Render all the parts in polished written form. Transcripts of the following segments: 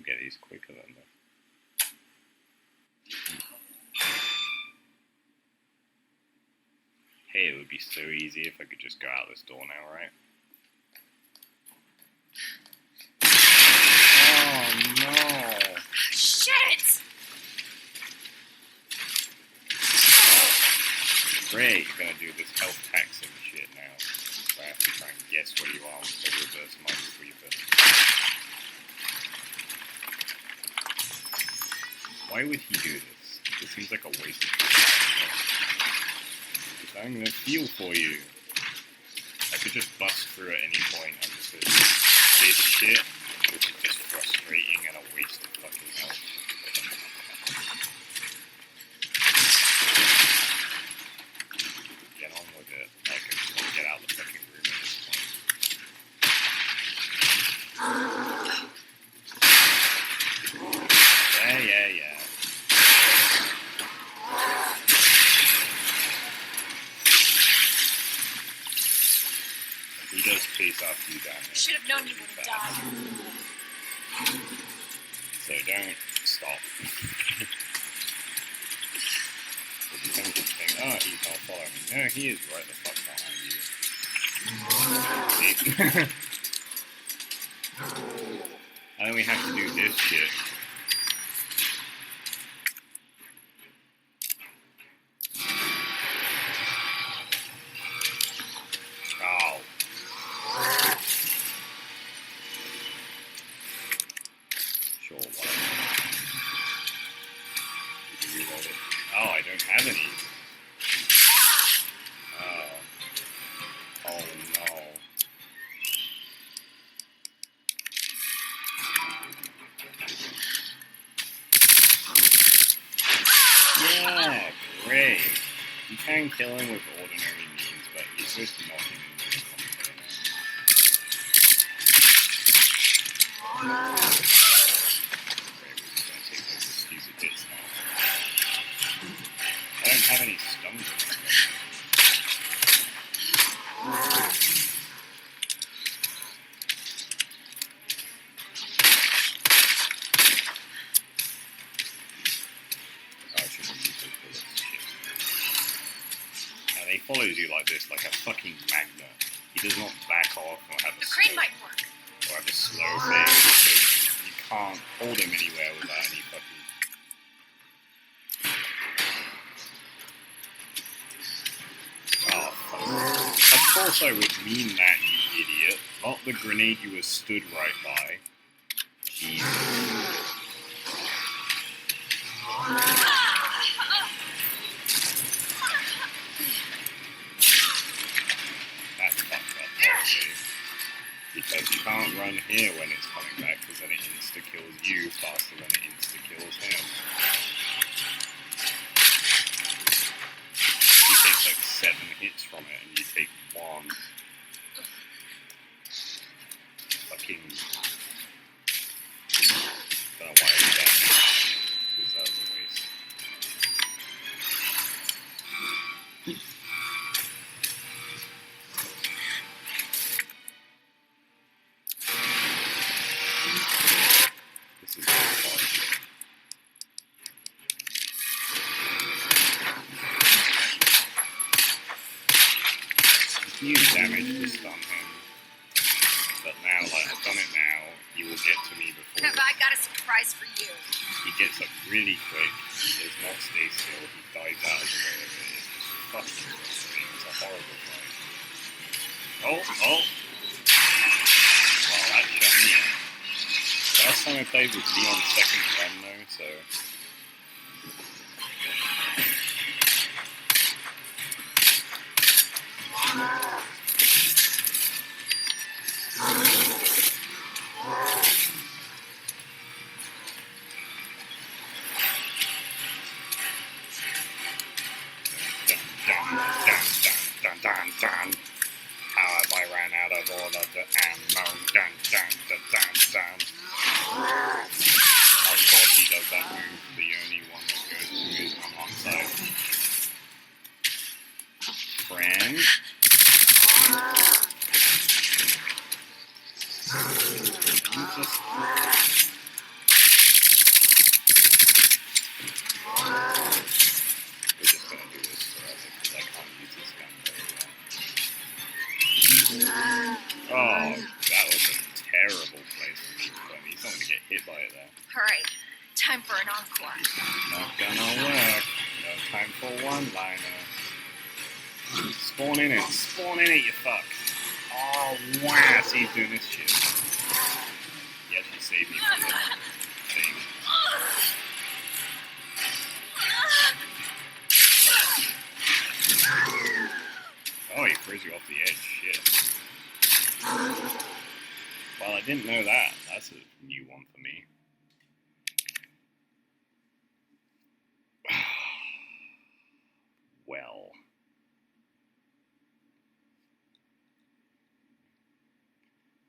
You'll get these quicker than that. Hey, it would be so easy if I could just go out this door now, right? Oh no! Shit! Great, you're gonna do this health taxing shit now. So I have to try and guess where you are with the reverse minesweeper. Why would he do this? This seems like a waste of time. I'm gonna feel for you. I could just bust through at any point and just this shit, which is just frustrating and a waste of fucking health. Get on with it. Like, I just want to get out of the fucking room at this point. Yeah. He does chase after you down there. Should have known you would have died. So don't stop. Because you tend to think, oh, he's not following me. No, he is right the fuck behind you. And then we have to do this shit. Oh, I don't have any. Oh no. Yeah, great. You can kill him with ordinary means, but you're supposed to knock him in with I don't have any stones. I shouldn't use those bullets. Shit. And he follows you like this, like a fucking magnet. He does not back off or have a crane might work. Or have a slow thing. So you can't hold him anywhere without any fucking. Of course I would mean that, you idiot. Not the grenade you were stood right by. Jesus. That's fucked up, actually. Because you can't run here when it's coming back, because then it insta-kills you faster than it insta-kills him. He takes like 7 hits from it, and you take 1. Fucking... don't know why I did that, because that was a waste. This is really hard. Use damage to stun him, but now, like, I've done it now, he will get to me before. I got a surprise for you. He gets up really quick, he does not stay still, he dives out of the way of it. It's just fucking frustrating, it's a horrible fight. Oh! Wow, that shut me up. Last time I played was Leon's second run though, so... Dun. How have I ran out of all of the ammo? Dun. Of course he does that move, the only one that goes through his on one side. Friend. hit by it there. Alright, time for an encore. Not gonna work. No time for one-liner. Spawn in it, you fuck. Oh, wow, see, he's doing this shit. He actually saved me from the thing. Oh, he throws you off the edge, shit. Well, I didn't know that. That's a new one for me. Well.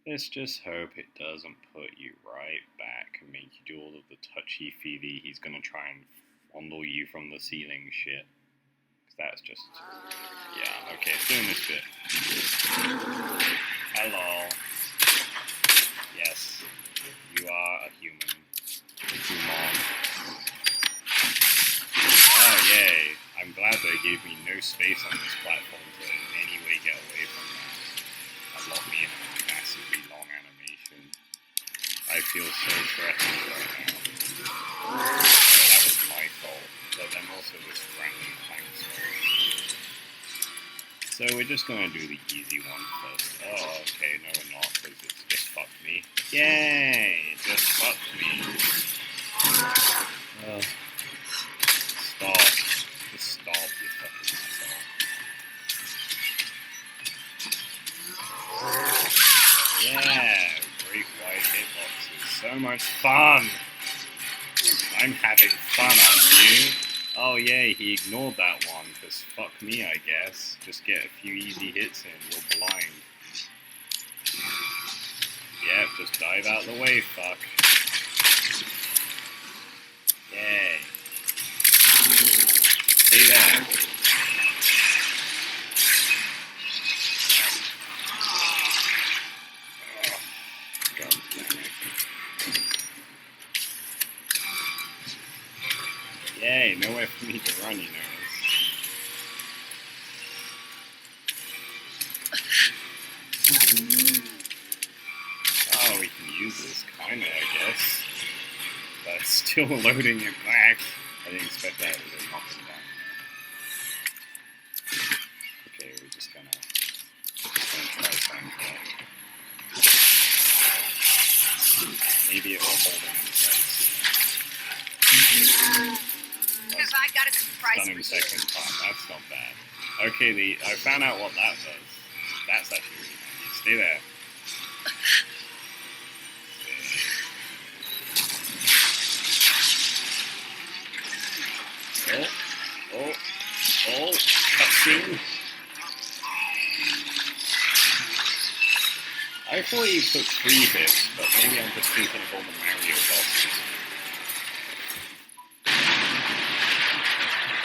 Let's just hope it doesn't put you right back and make you do all of the touchy-feely, he's gonna try and fondle you from the ceiling shit. Cause that's just... Yeah, okay, it's doing this bit. Hello. Yes, you are a human. Human. Oh, yay. I'm glad they gave me no space on this platform to in any way get away from that. That locked me in a massively long animation. I feel so threatened right now. That was my fault. But then also this random plank's fault. So we're just gonna do the easy one first. Oh, okay, no we're not, because it's just fucked me. Yay! It just fucked me. Stop. Just stop, you fucking asshole. Yeah! Great wide hitboxes. So much fun! I'm having fun, aren't you? Oh yay, he ignored that one, because fuck me, I guess. Just get a few easy hits in, you're blind. Yep, just dive out the way, fuck. Yay. Stay there. Oh, God damn it. Yay, nowhere for me to run, you know. Oh, we can use this, kinda, I guess. But it's still loading it back. I didn't expect that to knock him down. Okay, we're just gonna try something here. Maybe it will hold him in place. Because I got a surprise Done for him you. second time, that's not bad. Okay, I found out what that does. That's actually really handy. Stay there. Oh, cutscene. I thought you took 3 hits, but maybe I'm just thinking of all the Mario bosses.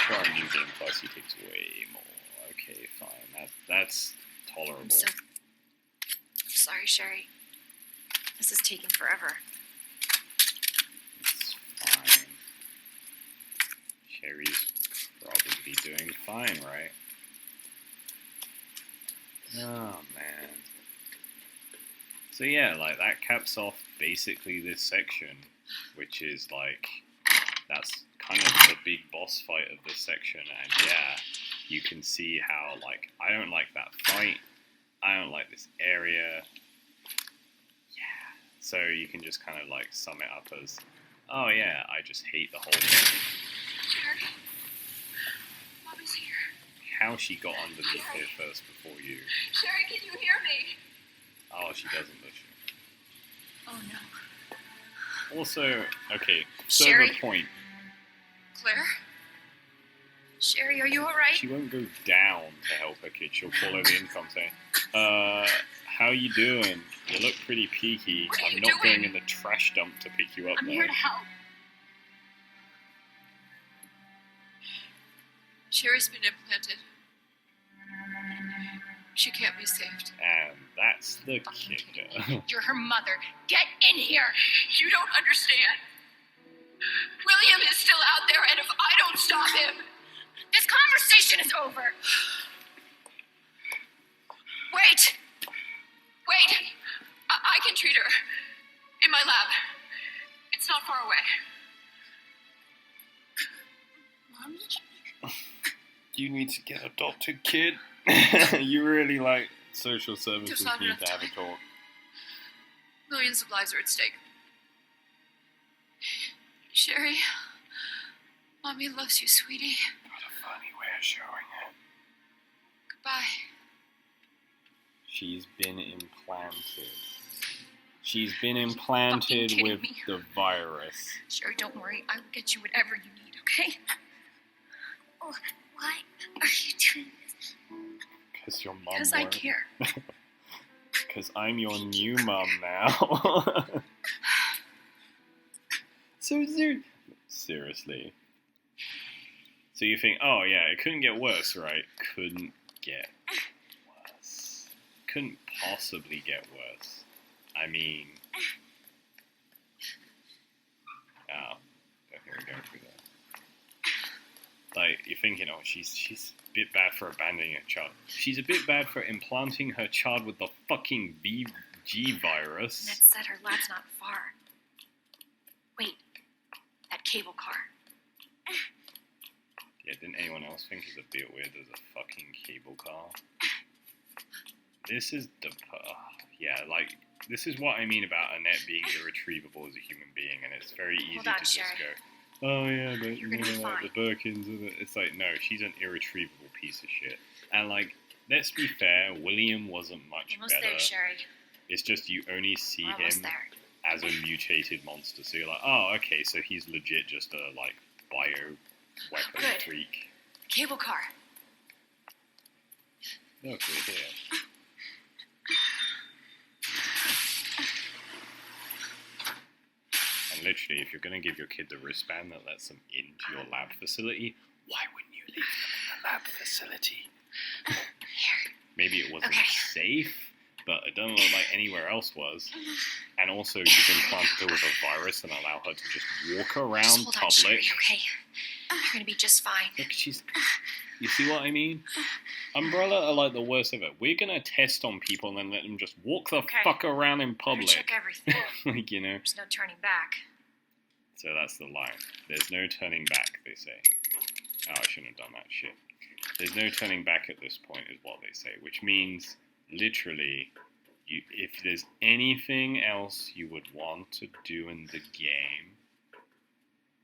For our New Game Plus, he takes way more. Okay, fine. That's tolerable. I'm so sorry, Sherry. This is taking forever. It's fine. Sherry's probably doing fine, right? Oh, man. So yeah, like, that caps off basically this section, which is, like, that's kind of the big boss fight of this section, and yeah, you can see how, like, I don't like that fight, I don't like this area, yeah, so you can just kind of, like, sum it up as, oh yeah, I just hate the whole thing. Sherry, Mommy's here. How she got underneath here first before you. Sherry, can you hear me? Oh, she doesn't, does she? Oh no. Also, okay, Sherry? further point, Claire? Sherry, are you alright? she won't go down to help her kid, she'll call over the income saying, how you doing? You look pretty peaky. What are I'm you not doing? going in the trash dump to pick you up I'm though. here to help. Sherry's been implanted. She can't be saved. And that's the kicker. You're her mother. Get in here! You don't understand. William is still out there, and if I don't stop him... This conversation is over! Wait! I can treat her. In my lab. It's not far away. Mommy? You need to get adopted, kid. You really like social services not need enough to have a time. talk. Millions of lives are at stake. Sherry, Mommy loves you, sweetie. What a funny way of showing it. Goodbye. She's been implanted. She's been implanted kidding with me. the virus. Sherry, don't worry. I will get you whatever you need, okay? Oh, why are you doing this? Because your mum Because I won't. care. Because I'm your new mum now. So seriously. So you think, oh yeah, it couldn't get worse, right? Couldn't get worse. Couldn't possibly get worse. I mean... Oh, I think we're going through that. Like, you're thinking, oh, she's a bit bad for abandoning her child. She's a bit bad for implanting her child with the fucking VG virus. Ned said her lab's not far. Wait, that cable car. Yeah, didn't anyone else think it's a bit weird there's a fucking cable car? This is the... yeah, like, this is what I mean about Annette being irretrievable as a human being, and it's very easy on, to just Sherry. go, oh yeah, but You're gonna be like the Birkins, it's like, no, she's an irretrievable piece of shit. And like, let's be fair, William wasn't much Almost better. there, Sherry. It's just you only see We're him almost there. as a mutated monster, so you're like, oh, okay, so he's legit just a, like, bio weapon Good. freak. Cable car. Look, we're here. And literally, if you're going to give your kid the wristband that lets them into your lab facility, why wouldn't you leave them in the lab facility? Maybe it wasn't Okay. safe, but it doesn't look like anywhere else was. And also, you've implanted her with a virus and allow her to just walk around Just hold on, Sherry, public. okay? You're gonna be just fine. Look, you see what I mean? Umbrella are like the worst ever. We're gonna test on people and then let them just walk the Okay. fuck around in I'm gonna public. check everything. Like, you know? There's no turning back. So that's the line. There's no turning back, they say. Oh, I shouldn't have done that shit. There's no turning back at this point, is what they say. Which means, literally, if there's anything else you would want to do in the game,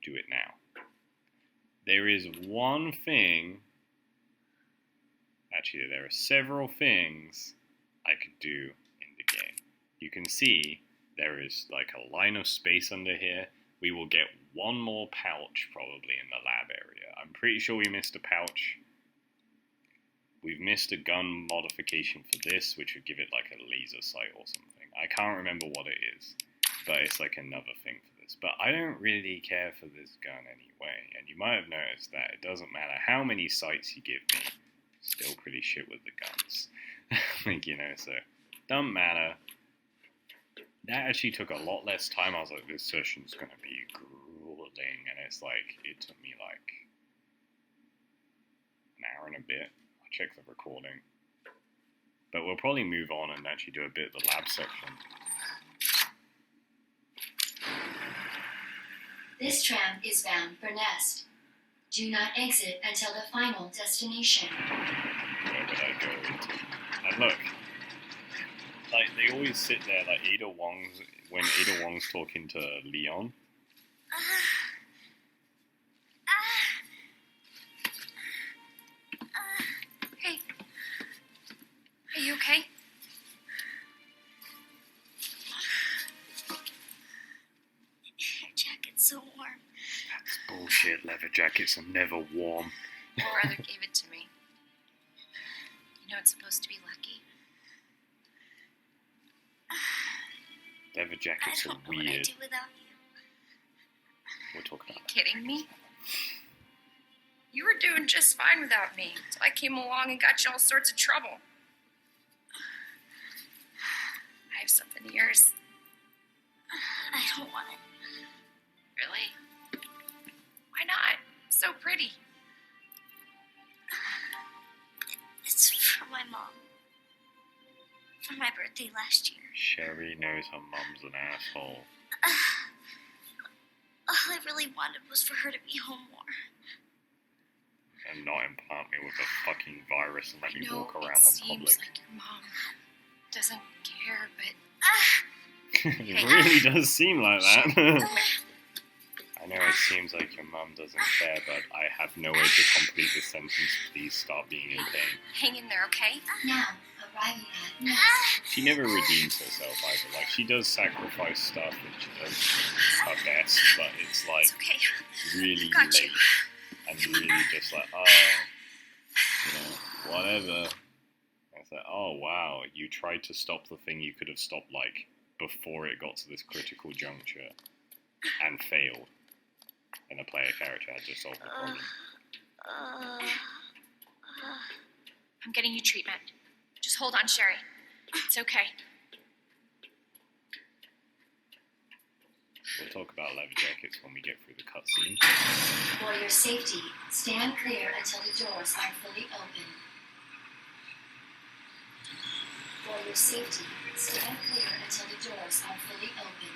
do it now. There is one thing... Actually, there are several things I could do in the game. You can see there is like a line of space under here. We will get one more pouch probably in the lab area. I'm pretty sure we missed a pouch. We've missed a gun modification for this, which would give it like a laser sight or something. I can't remember what it is, but it's like another thing for this. But I don't really care for this gun anyway, and you might have noticed that it doesn't matter how many sights you give me, still pretty shit with the guns. Like, you know, so doesn't matter. That actually took a lot less time. I was like, this session's gonna be grueling, and it's like, it took me like an hour and a bit. I'll check the recording. But we'll probably move on and actually do a bit of the lab section. This tram is bound for Nest. Do not exit until the final destination. Where would I go into? And look, like, they always sit there, like when Ada Wong's talking to Leon. Hey. Are you okay? Your jacket's so warm. That's bullshit, leather jackets are never warm. Your brother gave it to me. You know it's supposed to be lucky. Leather I jackets are don't know what I'd weird. do without you. We'll talk Are you about that. kidding me? You were doing just fine without me, so I came along and got you all sorts of trouble. I have something of yours. I don't want it. Really? Why not? It's so pretty. It's from my mom. For my birthday last year. Sherry knows her mum's an asshole. really wanted was for her to be home more. And not implant me with a fucking virus and let me walk around the public. Seems like your mom doesn't care, but It really does seem like that. I know it seems like your mum doesn't care, but I have no way to complete the sentence. Please stop being in pain. hang in there, okay? Now, arriving at Nest. She never redeems herself either. Like, she does sacrifice stuff and she does her best, but it's like It's okay. really Got late you. and really just like, oh, you know, whatever. And it's like, oh wow, you tried to stop the thing you could have stopped like before it got to this critical juncture and failed. And a player character had to solve the problem. I'm getting you treatment. Just hold on, Sherry. It's okay. We'll talk about leather jackets when we get through the cutscene. For your safety, stand clear until the doors are fully open. For your safety, stand clear until the doors are fully open.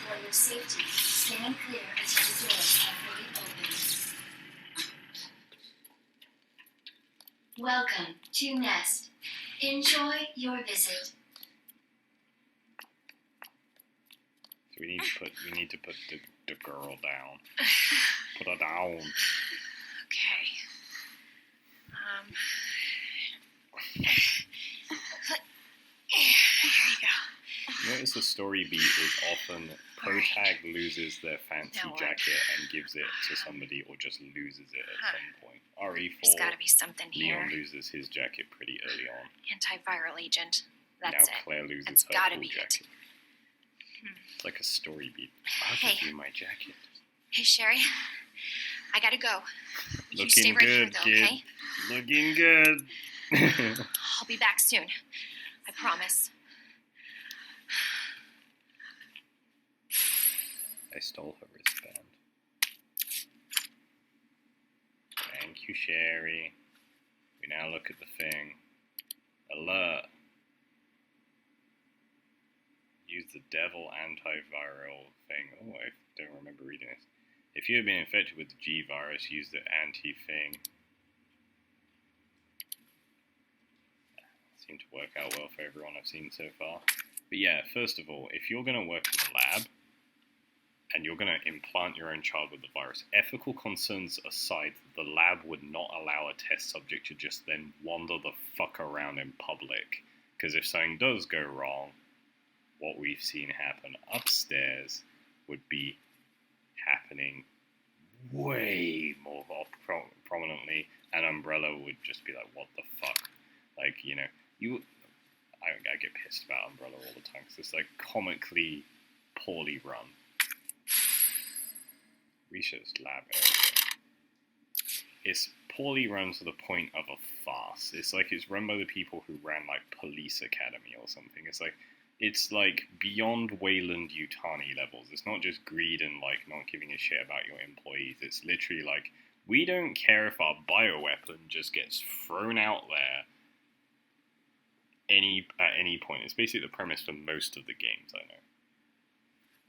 For your safety, stand clear until the doors are fully open. Welcome to Nest. Enjoy your visit. So we need to put the girl down. Put her down. Okay. Here you go. Notice the story beat is often protag loses their fancy Now what? jacket and gives it to somebody or just loses it at some point. There's RE4, gotta be something Leon here. loses his jacket pretty early on. Antiviral agent. Now That's it. Claire loses That's her gotta cool be it. jacket. It's like a story beat. I'll Hey. give you my jacket. Hey, Sherry. I gotta go. You Looking stay right here, good, though, kid. okay? Looking good. I'll be back soon. I promise. I stole her wristband. Thank you, Sherry. We now look at the thing. Alert. Use the devil antiviral thing. Oh, I don't remember reading this. If you have been infected with the G virus, use the anti-thing. Seemed to work out well for everyone I've seen so far. But yeah, first of all, if you're going to work in the lab, and you're going to implant your own child with the virus, ethical concerns aside, the lab would not allow a test subject to just then wander the fuck around in public. Because if something does go wrong, what we've seen happen upstairs would be happening way more prominently, and Umbrella would just be like, what the fuck? Like, you know, I get pissed about Umbrella all the time, because it's like comically poorly run. Research lab area. It's poorly run to the point of a farce. It's like it's run by the people who ran like Police Academy or something. It's like beyond Wayland Yutani levels. It's not just greed and like not giving a shit about your employees. It's literally like, we don't care if our bioweapon just gets thrown out there at any point. It's basically the premise for most of the games I know.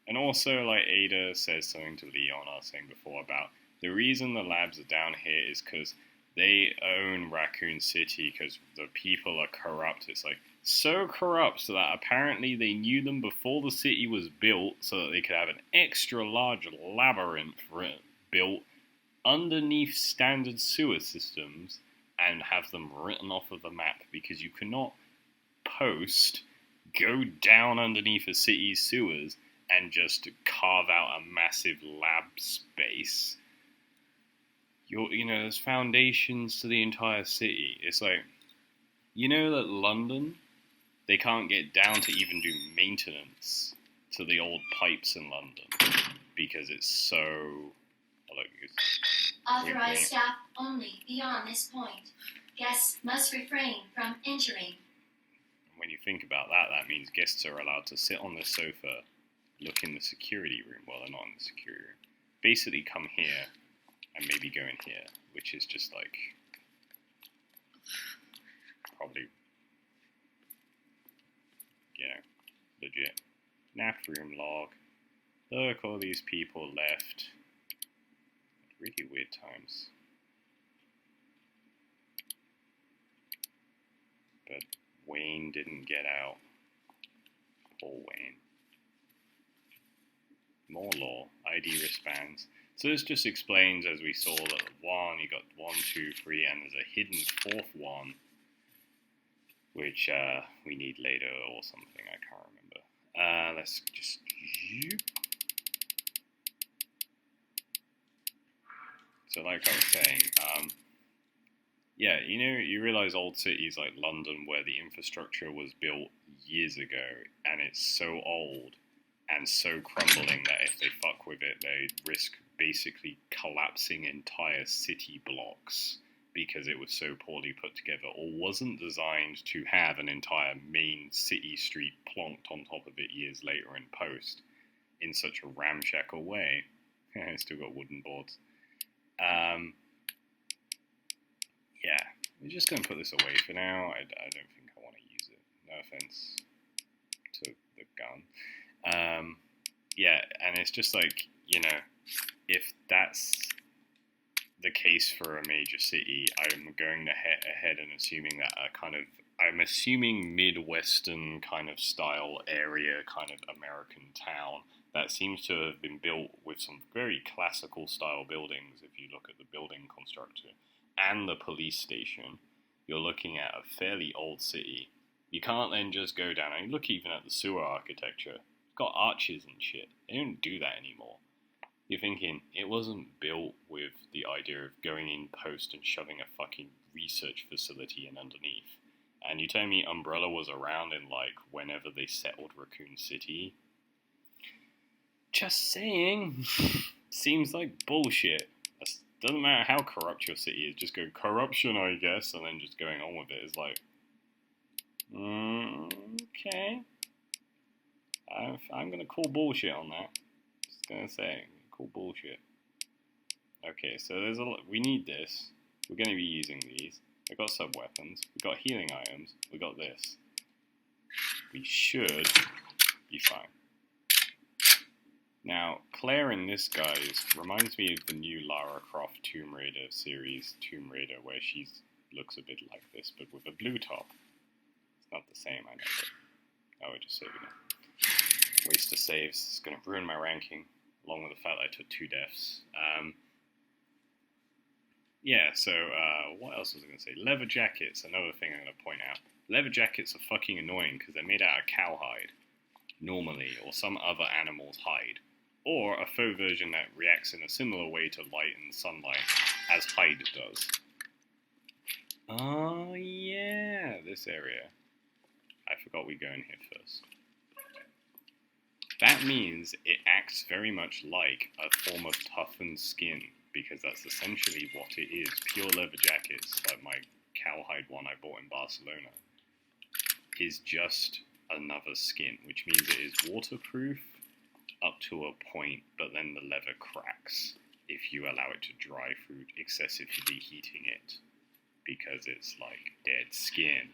And also, like Ada says something to Leon, I was saying before, about the reason the labs are down here is because they own Raccoon City, because the people are corrupt. It's like, so corrupt so that apparently they knew them before the city was built so that they could have an extra large labyrinth built underneath standard sewer systems and have them written off of the map, because you cannot go down underneath a city's sewers and just carve out a massive lab space. There's foundations to the entire city. It's like, you know that London, they can't get down to even do maintenance to the old pipes in London because it's so... Authorized staff only beyond this point. Guests must refrain from entering. When you think about that, that means guests are allowed to sit on the sofa, look in the security room. Well, they're not in the security room. Basically come here and maybe go in here, which is just like probably, legit. Nap room log. Look, all these people left. Really weird times. But Wayne didn't get out. Poor Wayne. More law. ID wristbands. So this just explains, as we saw, that one, you got 1, 2, 3, and there's a hidden 4th one, which we need later or something, I can't remember. Let's just... So like I was saying, yeah, you know, you realize old cities like London where the infrastructure was built years ago, and it's so old and so crumbling that if they fuck with it, they risk basically collapsing entire city blocks because it was so poorly put together or wasn't designed to have an entire main city street plonked on top of it years later in post in such a ramshackle way. It's still got wooden boards. Yeah, we're just going to put this away for now. I don't think I want to use it. No offense to the gun. Yeah, and it's just like, you know, if that's the case for a major city, I'm going to head ahead and assuming that I'm assuming Midwestern kind of style area, kind of American town, that seems to have been built with some very classical style buildings. If you look at the building constructor and the police station, you're looking at a fairly old city. You can't then just go down and look even at the sewer architecture. It's got arches and shit. They don't do that anymore. You're thinking, it wasn't built with the idea of going in post and shoving a fucking research facility in underneath. And you tell me Umbrella was around in, like, whenever they settled Raccoon City? Just saying. Seems like bullshit. Doesn't matter how corrupt your city is, just go corruption, I guess, and then just going on with it is like, okay. I'm gonna call bullshit on that. Just gonna say, call bullshit. Okay, so there's we need this. We're gonna be using these. We've got sub-weapons. We've got healing items. We got this. We should be fine. Now, Claire in this, guys, reminds me of the new Lara Croft Tomb Raider series, Tomb Raider, where she looks a bit like this, but with a blue top. It's not the same, I know, but... Oh, we're just saving it. Waste of saves. It's going to ruin my ranking, along with the fact that I took 2 deaths. Yeah, so, what else was I going to say? Leather jackets, another thing I'm going to point out. Leather jackets are fucking annoying, because they're made out of cowhide, normally, or some other animal's hide. Or a faux version that reacts in a similar way to light and sunlight as hide does. Oh yeah, this area. I forgot we go in here first. That means it acts very much like a form of toughened skin, because that's essentially what it is. Pure leather jackets, like my cowhide one I bought in Barcelona, is just another skin, which means it is waterproof up to a point, but then the leather cracks if you allow it to dry through excessively heating it, because it's like dead skin.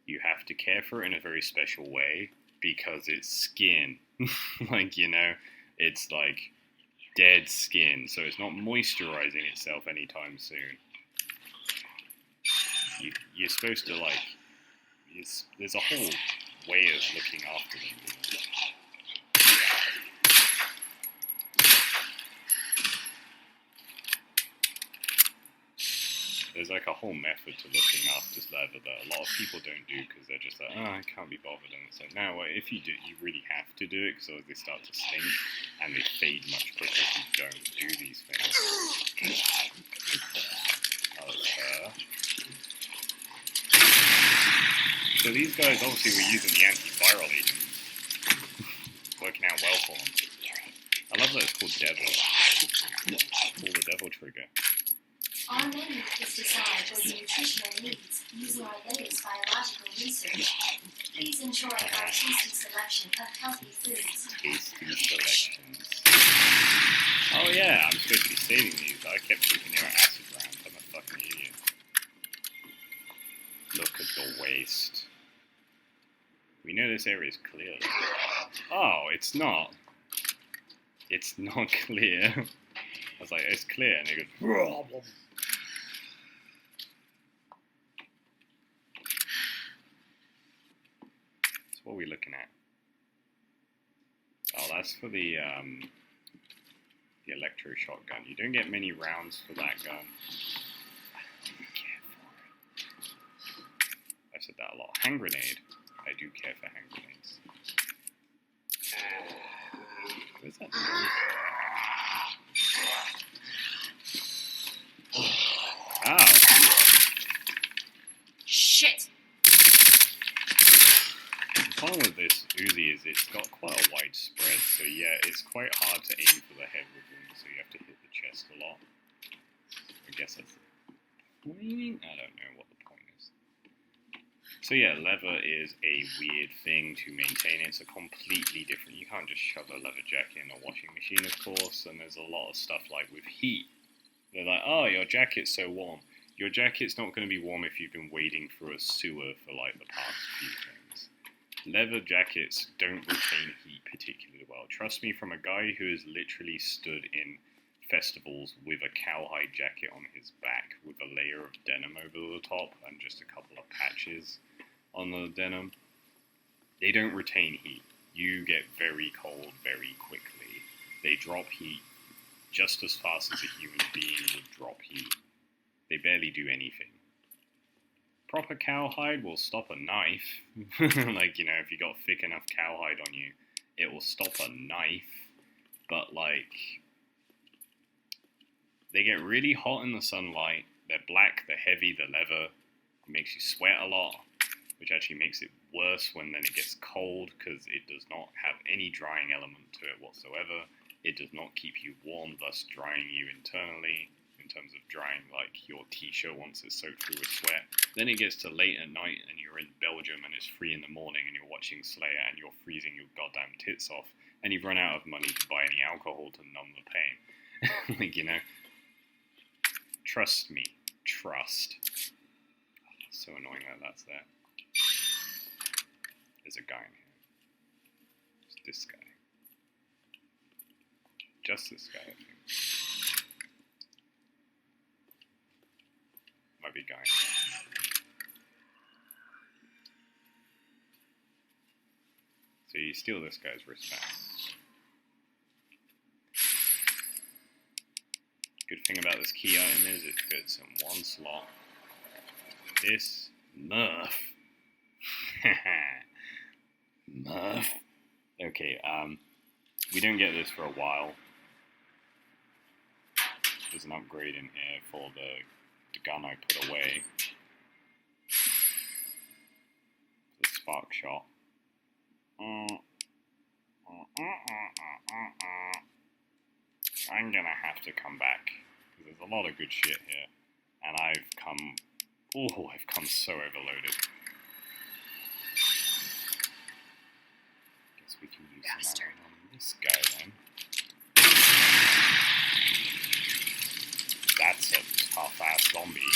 You have to care for it in a very special way, because it's skin. Like, you know, it's like dead skin, so it's not moisturizing itself anytime soon. You're supposed to, like, there's a whole way of looking after them, you know? There's like a whole method to looking after leather that a lot of people don't do because they're just like, oh, I can't be bothered. And it's like, no, well, if you do, you really have to do it because they start to stink and they fade much quicker if you don't do these things. Oh, it's her. So these guys obviously were using the antiviral agents. Working out well for them. I love that it's called Devil. Call the Devil trigger. Our menu is designed for your nutritional needs using our latest biological research. Please enjoy our tasty selection of healthy foods. Tasty selections. Oh yeah, I'm supposed to be saving these. I kept thinking they were acid rounds. I'm a fucking idiot. Look at the waste. We know this area is clear. Oh, it's not. It's not clear. I was like, it's clear, and it goes. So what are we looking at? Oh, that's for the electro shotgun. You don't get many rounds for that gun. I don't care for it. I've said that a lot. Hand grenade. I do care for hand grenades. Where's that noise? Ow. Shit! The problem with this Uzi is it's got quite a wide spread, so yeah, it's quite hard to aim for the head with them, so you have to hit the chest a lot. I guess that's the point? I don't know what the point is. So yeah, leather is a weird thing to maintain. It's a completely different... You can't just shove a leather jacket in a washing machine, of course, and there's a lot of stuff like with heat. They're like, oh, your jacket's so warm. Your jacket's not going to be warm if you've been wading through a sewer for like the past few things. Leather jackets don't retain heat particularly well. Trust me, from a guy who has literally stood in festivals with a cowhide jacket on his back with a layer of denim over the top and just a couple of patches on the denim. They don't retain heat. You get very cold very quickly. They drop heat just as fast as a human being would drop heat. They barely do anything. Proper cowhide will stop a knife. Like, you know, if you got thick enough cowhide on you, it will stop a knife. But, like, they get really hot in the sunlight. They're black, they're heavy, they're leather. It makes you sweat a lot, which actually makes it worse when then it gets cold, because it does not have any drying element to it whatsoever. It does not keep you warm, thus drying you internally, in terms of drying like your t-shirt once it's soaked through with sweat. Then it gets to late at night and you're in Belgium and it's 3 in the morning and you're watching Slayer and you're freezing your goddamn tits off and you've run out of money to buy any alcohol to numb the pain. Like, you know, trust me, trust. Oh, so annoying that that's there. There's a guy in here. It's this guy. Just this guy, I think. Might be a guy. So you steal this guy's wristband. Good thing about this key item is it fits in one slot. This Murph. Murph. Okay, we don't get this for a while. There's an upgrade in here for the gun I put away. The spark shot. I'm gonna have to come back, because there's a lot of good shit here. And I've come so overloaded. Guess we can use some ammo on this guy then. That's a tough-ass zombie.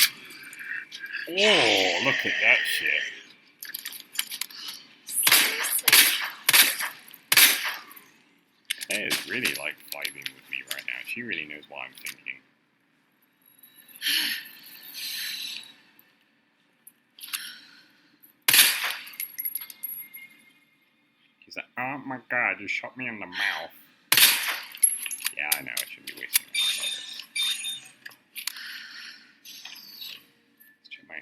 Oh, look at that shit. Claire is really, like, vibing with me right now. She really knows what I'm thinking. She's like, oh my god, you shot me in the mouth. Yeah, I know, I shouldn't be wasting my time on this. Let's check my...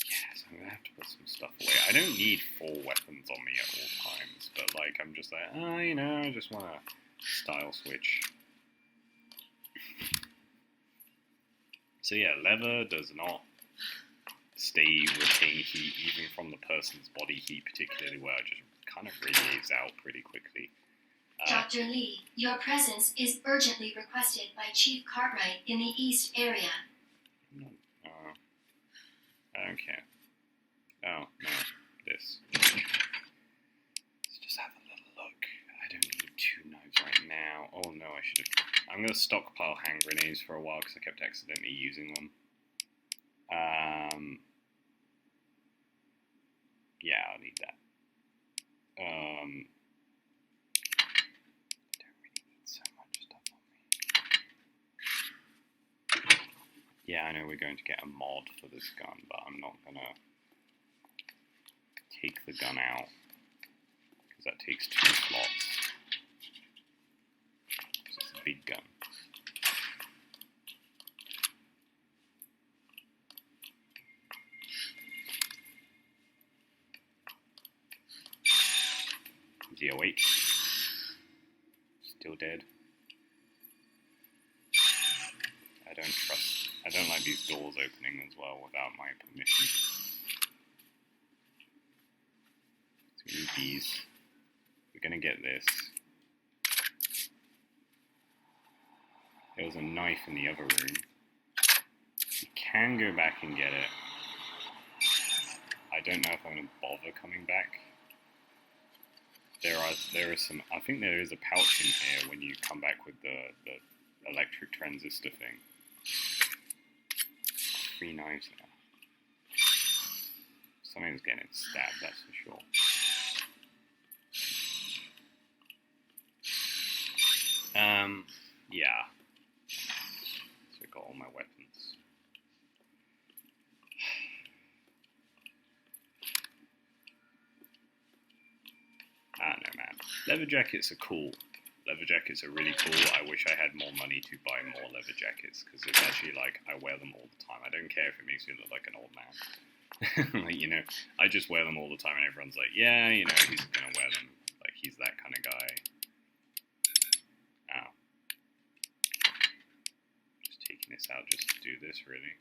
Yes, I'm gonna have to put some stuff away. I don't need 4 weapons on me at all times, but like, I'm just like, oh, you know, I just want to style switch. So yeah, leather does not retain heat, even from the person's body heat particularly well. It just kind of radiates out pretty quickly. Dr. Lee, your presence is urgently requested by Chief Cartwright in the East area. I don't care. Oh, no. This. Let's just have a little look. I don't need 2 knives right now. Oh no, I should have... I'm going to stockpile hand grenades for a while because I kept accidentally using them. Yeah, I'll need that. Don't really Yeah, I know we're going to get a mod for this gun, but I'm not gonna take the gun out, because that takes 2 slots. It's a big gun. Is he awake? Still dead? I don't like these doors opening as well without my permission. So we need these. We're gonna get this. There was a knife in the other room. We can go back and get it. I don't know if I'm gonna bother coming back. There are some. I think there is a pouch in here when you come back with the electric transistor thing. 3 knives now. Something's getting stabbed, that's for sure. Yeah. So I got all my weapons. I don't know, man. Leather jackets are cool. Leather jackets are really cool. I wish I had more money to buy more leather jackets, because it's actually like, I wear them all the time. I don't care if it makes me look like an old man. Like, you know, I just wear them all the time and everyone's like, yeah, you know, he's gonna wear them. Like, he's that kind of guy. Oh. Just taking this out just to do this, really.